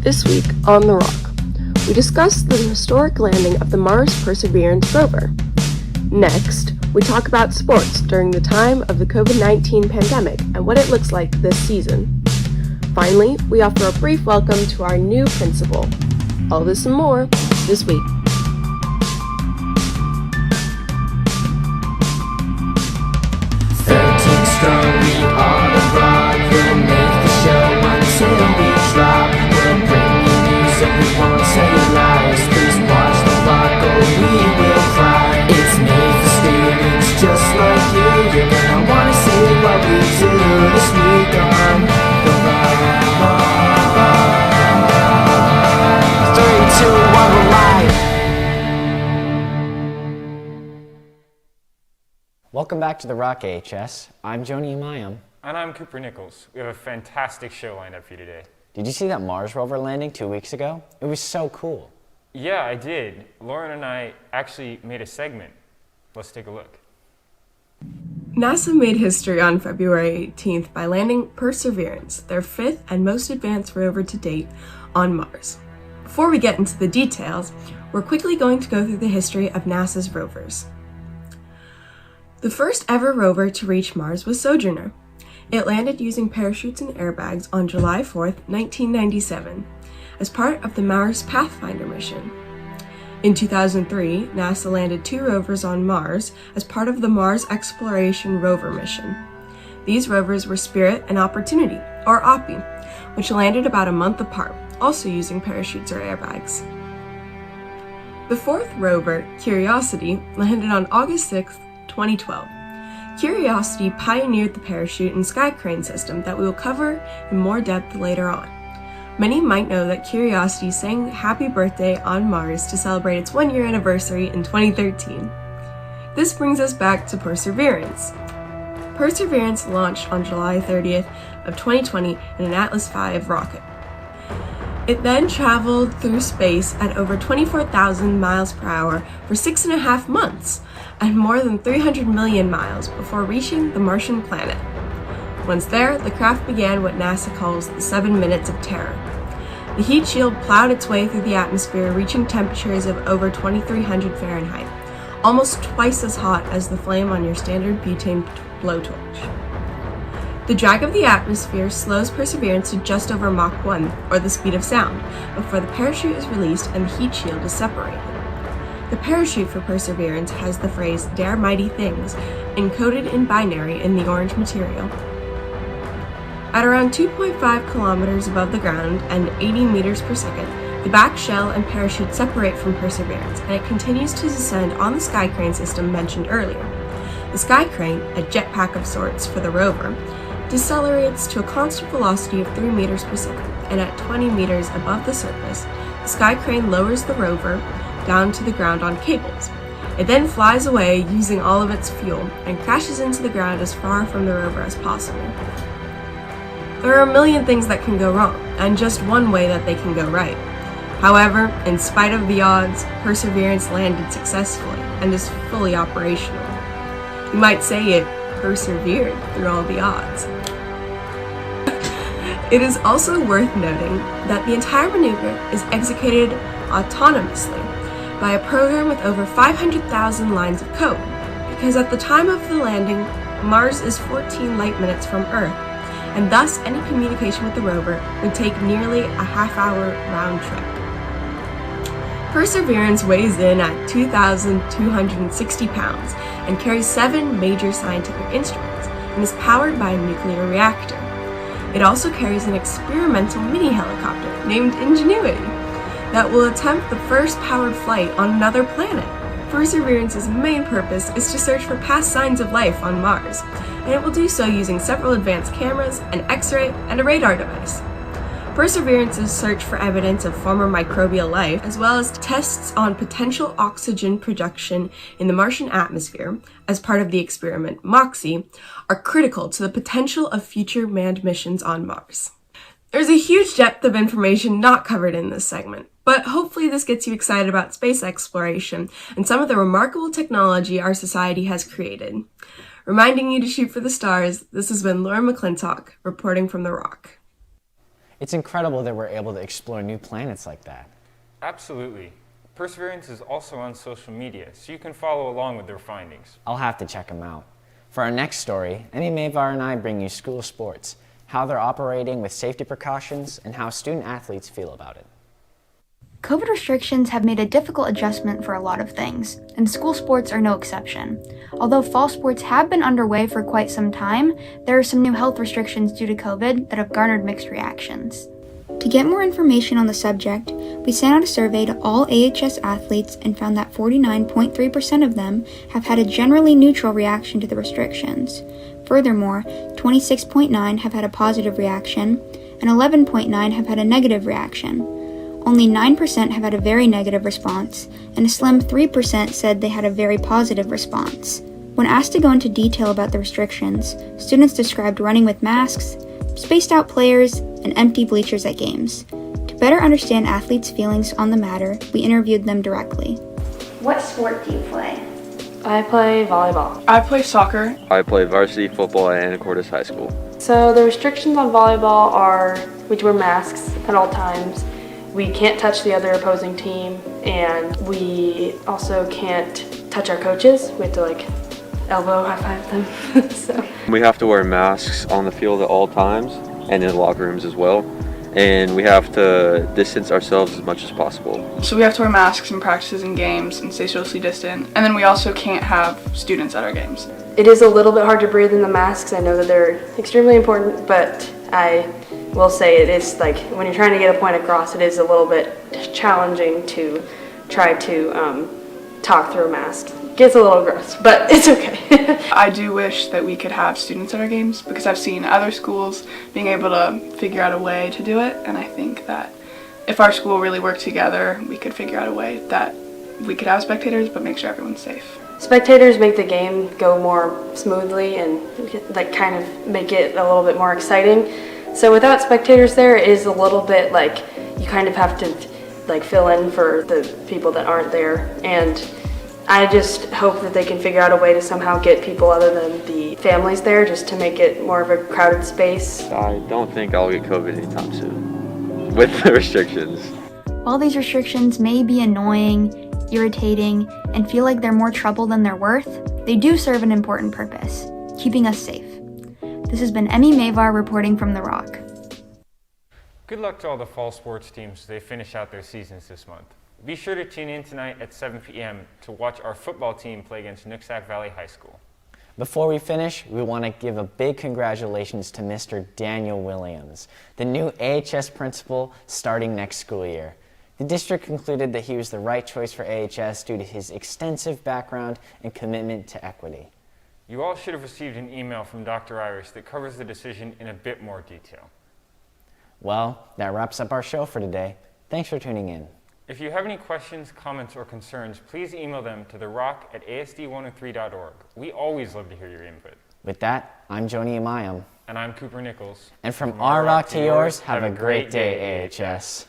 This week on The Rock, we discuss the historic landing of the Mars Perseverance rover. Next, we talk about sports during the time of the COVID-19 pandemic and what it looks like this season. Finally, we offer a brief welcome to our new principal. All this and more this week. Welcome back to The Rock AHS. I'm Joni Mayam. And I'm Cooper Nichols. We have a fantastic show lined up for you today. Did you see that Mars rover landing 2 weeks ago? It was so cool. Yeah, I did. Lauren and I actually made a segment. Let's take a look. NASA made history on February 18th by landing Perseverance, their fifth and most advanced rover to date, on Mars. Before we get into the details, we're quickly going to go through the history of NASA's rovers. The first ever rover to reach Mars was Sojourner. It landed using parachutes and airbags on July 4th, 1997, as part of the Mars Pathfinder mission. In 2003, NASA landed 2 rovers on Mars as part of the Mars Exploration Rover mission. These rovers were Spirit and Opportunity, or OPI, which landed about a month apart, also using parachutes or airbags. The fourth rover, Curiosity, landed on August 6th, 2012. Curiosity pioneered the parachute and sky crane system that we will cover in more depth later on. Many might know that Curiosity sang Happy Birthday on Mars to celebrate its 1-year anniversary in 2013. This brings us back to Perseverance. Perseverance launched on July 30th of 2020 in an Atlas V rocket. It then traveled through space at over 24,000 miles per hour for 6.5 months and more than 300 million miles before reaching the Martian planet. Once there, the craft began what NASA calls the 7 minutes of terror. The heat shield plowed its way through the atmosphere, reaching temperatures of over 2,300 Fahrenheit, almost twice as hot as the flame on your standard butane blowtorch. The drag of the atmosphere slows Perseverance to just over Mach 1, or the speed of sound, before the parachute is released and the heat shield is separated. The parachute for Perseverance has the phrase "Dare Mighty Things" encoded in binary in the orange material. At around 2.5 kilometers above the ground and 80 meters per second, the back shell and parachute separate from Perseverance, and it continues to descend on the sky crane system mentioned earlier. The sky crane, a jetpack of sorts for the rover, decelerates to a constant velocity of 3 meters per second, and at 20 meters above the surface, the sky crane lowers the rover down to the ground on cables. It then flies away using all of its fuel and crashes into the ground as far from the rover as possible. There are a million things that can go wrong, and just one way that they can go right. However, in spite of the odds, Perseverance landed successfully and is fully operational. You might say it persevered through all the odds. It is also worth noting that the entire maneuver is executed autonomously by a program with over 500,000 lines of code, because at the time of the landing, Mars is 14 light minutes from Earth, and thus any communication with the rover would take nearly a half-hour round trip. Perseverance weighs in at 2,260 pounds and carries 7 major scientific instruments and is powered by a nuclear reactor. It also carries an experimental mini-helicopter named Ingenuity that will attempt the first powered flight on another planet. Perseverance's main purpose is to search for past signs of life on Mars, and it will do so using several advanced cameras, an X-ray, and a radar device. Perseverance's search for evidence of former microbial life, as well as tests on potential oxygen production in the Martian atmosphere as part of the experiment MOXIE, are critical to the potential of future manned missions on Mars. There's a huge depth of information not covered in this segment, but hopefully this gets you excited about space exploration and some of the remarkable technology our society has created. Reminding you to shoot for the stars, this has been Laura McClintock, reporting from The Rock. It's incredible that we're able to explore new planets like that. Absolutely. Perseverance is also on social media, so you can follow along with their findings. I'll have to check them out. For our next story, Emmy Mavar and I bring you school sports, how they're operating with safety precautions, and how student athletes feel about it. COVID restrictions have made a difficult adjustment for a lot of things, and school sports are no exception. Although fall sports have been underway for quite some time, there are some new health restrictions due to COVID that have garnered mixed reactions. To get more information on the subject, we sent out a survey to all AHS athletes and found that 49.3% of them have had a generally neutral reaction to the restrictions. Furthermore, 26.9% have had a positive reaction, and 11.9% have had a negative reaction. Only 9% have had a very negative response, and a slim 3% said they had a very positive response. When asked to go into detail about the restrictions, students described running with masks, spaced out players, and empty bleachers at games. To better understand athletes' feelings on the matter, we interviewed them directly. What sport do you play? I play volleyball. I play soccer. I play varsity football at Anacortes High School. So the restrictions on volleyball are we wear masks at all times. We can't touch the other opposing team, and we also can't touch our coaches. We have to elbow high five them. So We have to wear masks on the field at all times and in the locker rooms as well. And we have to distance ourselves as much as possible. So we have to wear masks in practices and games and stay socially distant. And then we also can't have students at our games. it is a little bit hard to breathe in the masks. I know that they're extremely important, but I will say it is when you're trying to get a point across, it is a little bit challenging to try to talk through a mask. Gets a little gross, but it's okay. I do wish that we could have students at our games because I've seen other schools being able to figure out a way to do it, and I think that if our school really worked together, we could figure out a way that we could have spectators but make sure everyone's safe. Spectators make the game go more smoothly and kind of make it a little bit more exciting. So without spectators there, it is a little bit you kind of have to fill in for the people that aren't there, and I just hope that they can figure out a way to somehow get people other than the families there just to make it more of a crowded space. I don't think I'll get COVID anytime soon with the restrictions. While these restrictions may be annoying, irritating, and feel like they're more trouble than they're worth, they do serve an important purpose, keeping us safe. This has been Emmy Mavar reporting from The Rock. Good luck to all the fall sports teams as they finish out their seasons this month. Be sure to tune in tonight at 7 p.m. to watch our football team play against Nooksack Valley High School. Before we finish, we want to give a big congratulations to Mr. Daniel Williams, the new AHS principal starting next school year. The district concluded that he was the right choice for AHS due to his extensive background and commitment to equity. You all should have received an email from Dr. Irish that covers the decision in a bit more detail. Well, that wraps up our show for today. Thanks for tuning in. If you have any questions, comments, or concerns, please email them to therock@asd103.org. We always love to hear your input. With that, I'm Joni Amayam. And I'm Cooper Nichols. And from our rock to yours, have a great day, AHS.